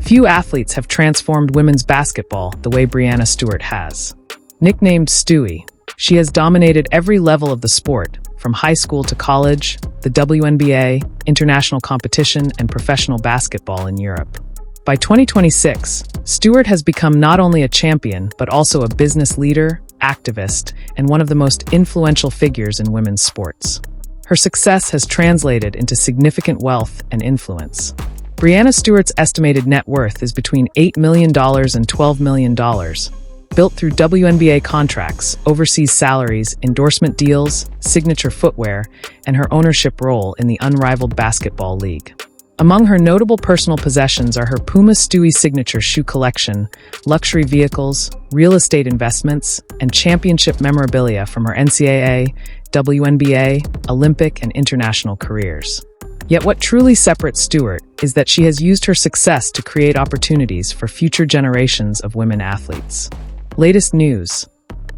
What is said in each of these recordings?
Few athletes have transformed women's basketball the way Breanna Stewart has. Nicknamed Stewie, she has dominated every level of the sport, from high school to college, the WNBA, international competition, and professional basketball in Europe. By 2026, Stewart has become not only a champion, but also a business leader, activist, and one of the most influential figures in women's sports. Her success has translated into significant wealth and influence. Breanna Stewart's estimated net worth is between $8 million and $12 million, built through WNBA contracts, overseas salaries, endorsement deals, signature footwear, and her ownership role in the unrivaled basketball league. Among her notable personal possessions are her Puma Stewie signature shoe collection, luxury vehicles, real estate investments, and championship memorabilia from her NCAA, WNBA, Olympic, and international careers. Yet what truly separates Stewart is that she has used her success to create opportunities for future generations of women athletes. Latest news: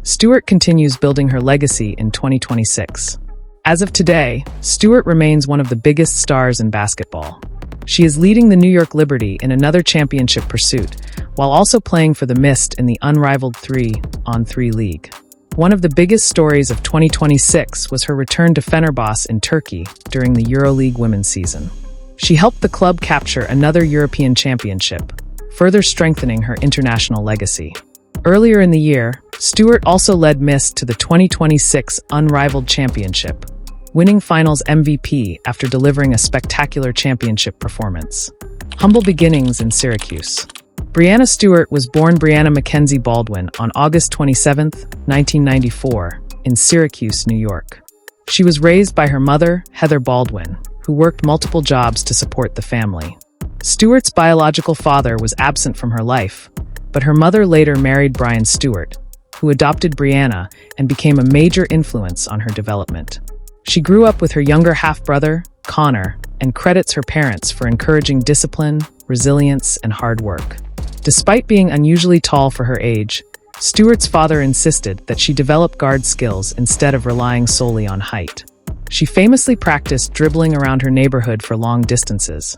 Stewart continues building her legacy in 2026. As of today, Stewart remains one of the biggest stars in basketball. She is leading the New York Liberty in another championship pursuit, while also playing for the Mist in the unrivaled 3-on-3 league. One of the biggest stories of 2026 was her return to Fenerbahce in Turkey during the EuroLeague women's season. She helped the club capture another European championship, further strengthening her international legacy. Earlier in the year, Stewart also led Mist to the 2026 Unrivaled Championship, winning Finals MVP after delivering a spectacular championship performance. Humble beginnings in Syracuse. Breanna Stewart was born Breanna Mackenzie Baldwin on August 27, 1994, in Syracuse, New York. She was raised by her mother, Heather Baldwin, who worked multiple jobs to support the family. Stewart's biological father was absent from her life, but her mother later married Brian Stewart, who adopted Breanna and became a major influence on her development. She grew up with her younger half-brother, Connor, and credits her parents for encouraging discipline, resilience, and hard work. Despite being unusually tall for her age, Stewart's father insisted that she develop guard skills instead of relying solely on height. She famously practiced dribbling around her neighborhood for long distances,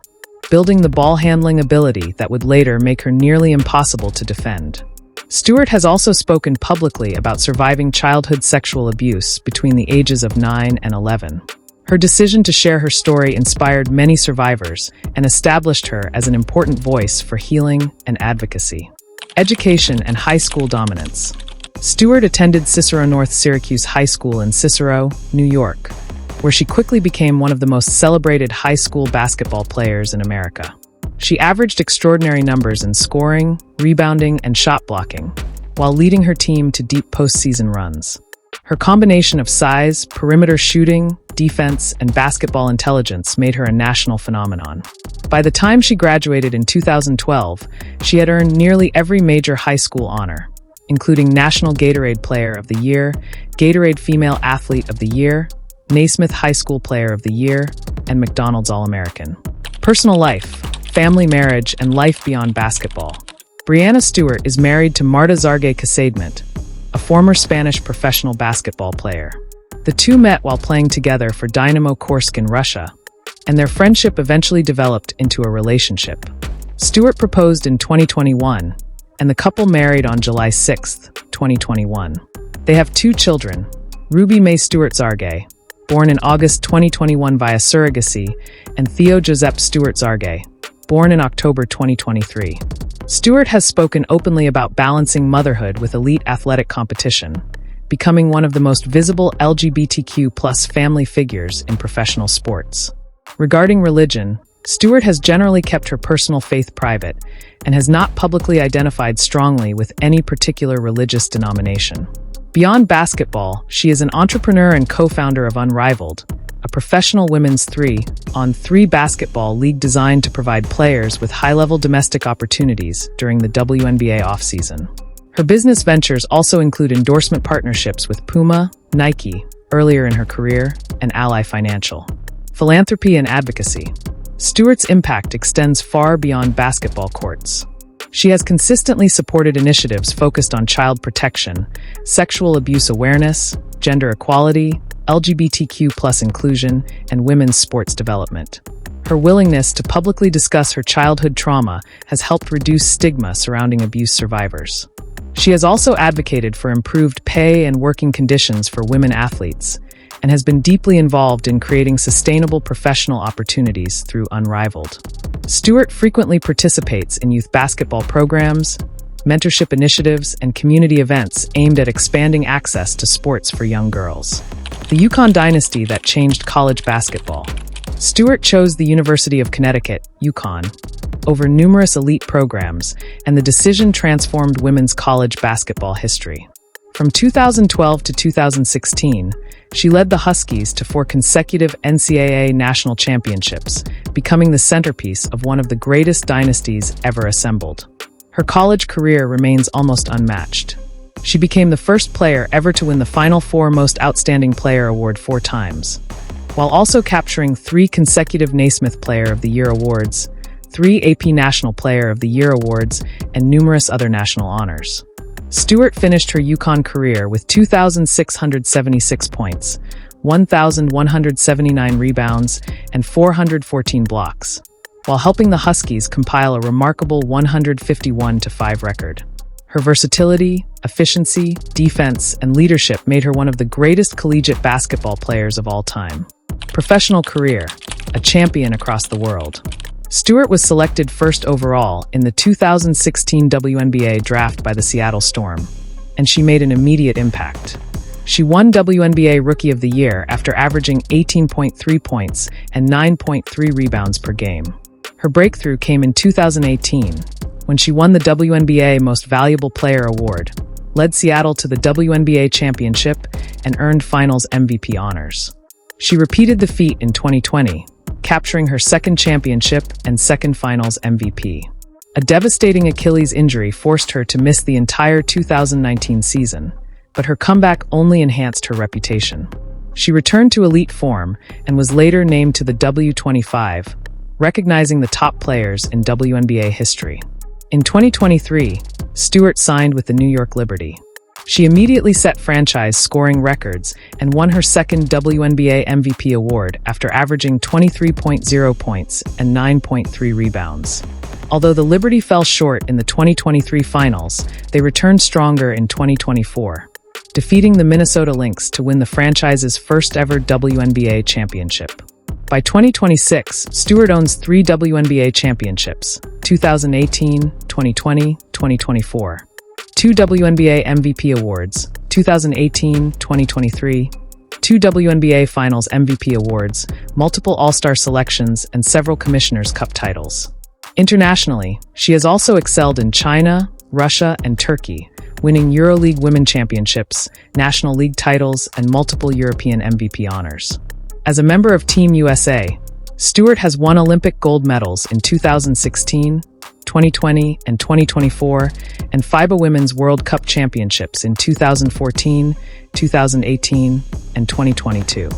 building the ball-handling ability that would later make her nearly impossible to defend. Stewart has also spoken publicly about surviving childhood sexual abuse between the ages of 9 and 11. Her decision to share her story inspired many survivors and established her as an important voice for healing and advocacy. Education and high school dominance. Stewart attended Cicero North Syracuse High School in Cicero, New York, where she quickly became one of the most celebrated high school basketball players in America. She averaged extraordinary numbers in scoring, rebounding, and shot blocking, while leading her team to deep postseason runs. Her combination of size, perimeter shooting, defense, and basketball intelligence made her a national phenomenon. By the time she graduated in 2012, she had earned nearly every major high school honor, including National Gatorade Player of the Year, Gatorade Female Athlete of the Year, Naismith High School Player of the Year, and McDonald's All-American. Personal life, family, marriage, and life beyond basketball. Breanna Stewart is married to Marta Zarge Casadement, a former Spanish professional basketball player. The two met while playing together for Dynamo Kursk in Russia, and their friendship eventually developed into a relationship. Stewart proposed in 2021, and the couple married on July 6, 2021. They have two children, Ruby Mae Stewart Zarge, born in August 2021 via surrogacy, and Theo Josep Stewart Zarge, born in October 2023. Stewart has spoken openly about balancing motherhood with elite athletic competition, becoming one of the most visible LGBTQ+ family figures in professional sports. Regarding religion, Stewart has generally kept her personal faith private and has not publicly identified strongly with any particular religious denomination. Beyond basketball, she is an entrepreneur and co-founder of Unrivaled, a professional women's 3-on-3 basketball league designed to provide players with high-level domestic opportunities during the WNBA offseason. Her business ventures also include endorsement partnerships with Puma, Nike, earlier in her career, and Ally Financial. Philanthropy and advocacy. Stewart's impact extends far beyond basketball courts. She has consistently supported initiatives focused on child protection, sexual abuse awareness, gender equality, LGBTQ+ inclusion, and women's sports development. Her willingness to publicly discuss her childhood trauma has helped reduce stigma surrounding abuse survivors. She has also advocated for improved pay and working conditions for women athletes, and has been deeply involved in creating sustainable professional opportunities through Unrivaled. Stewart frequently participates in youth basketball programs, mentorship initiatives, and community events aimed at expanding access to sports for young girls. The UConn dynasty that changed college basketball. Stewart chose the University of Connecticut, UConn, over numerous elite programs, and the decision transformed women's college basketball history. From 2012 to 2016, she led the Huskies to 4 consecutive NCAA national championships, becoming the centerpiece of one of the greatest dynasties ever assembled. Her college career remains almost unmatched. She became the first player ever to win the Final Four Most Outstanding Player award 4 times, while also capturing 3 consecutive Naismith Player of the Year awards, 3 AP National Player of the Year awards, and numerous other national honors. Stewart finished her UConn career with 2,676 points, 1,179 rebounds, and 414 blocks, while helping the Huskies compile a remarkable 151-5 record. Her versatility, efficiency, defense, and leadership made her one of the greatest collegiate basketball players of all time. Professional career, a champion across the world. Stewart was selected first overall in the 2016 WNBA draft by the Seattle Storm, and she made an immediate impact. She won WNBA Rookie of the Year after averaging 18.3 points and 9.3 rebounds per game. Her breakthrough came in 2018, when she won the WNBA Most Valuable Player award, led Seattle to the WNBA championship, and earned Finals MVP honors. She repeated the feat in 2020, capturing her second championship and second Finals MVP. A devastating Achilles injury forced her to miss the entire 2019 season, but her comeback only enhanced her reputation. She returned to elite form and was later named to the W25, recognizing the top players in WNBA history. In 2023, Stewart signed with the New York Liberty. She immediately set franchise scoring records and won her second WNBA MVP award after averaging 23.0 points and 9.3 rebounds. Although the Liberty fell short in the 2023 finals, they returned stronger in 2024, defeating the Minnesota Lynx to win the franchise's first ever WNBA championship. By 2026, Stewart owns 3 WNBA championships: 2018, 2020, 2024. 2 WNBA MVP awards, 2018, 2023, 2 WNBA Finals MVP awards, multiple All-Star selections, and several Commissioner's Cup titles. Internationally, she has also excelled in China, Russia, and Turkey, winning EuroLeague Women Championships, National League titles, and multiple European MVP honors. As a member of Team USA, Stewart has won Olympic gold medals in 2016, 2020, and 2024, and FIBA Women's World Cup Championships in 2014, 2018, and 2022.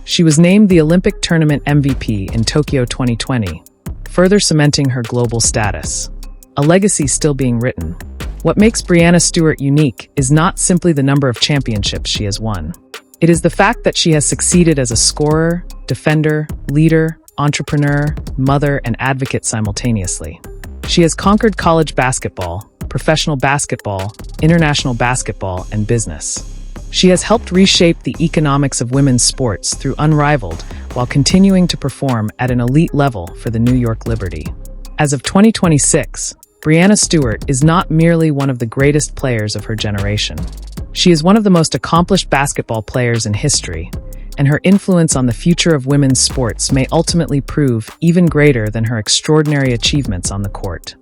She was named the Olympic Tournament MVP in Tokyo 2020, further cementing her global status. A legacy still being written. What makes Breanna Stewart unique is not simply the number of championships she has won. It is the fact that she has succeeded as a scorer, defender, leader, entrepreneur, mother, and advocate simultaneously. She has conquered college basketball, professional basketball, international basketball, and business. She has helped reshape the economics of women's sports through Unrivaled while continuing to perform at an elite level for the New York Liberty. As of 2026, Breanna Stewart is not merely one of the greatest players of her generation. She is one of the most accomplished basketball players in history, and her influence on the future of women's sports may ultimately prove even greater than her extraordinary achievements on the court.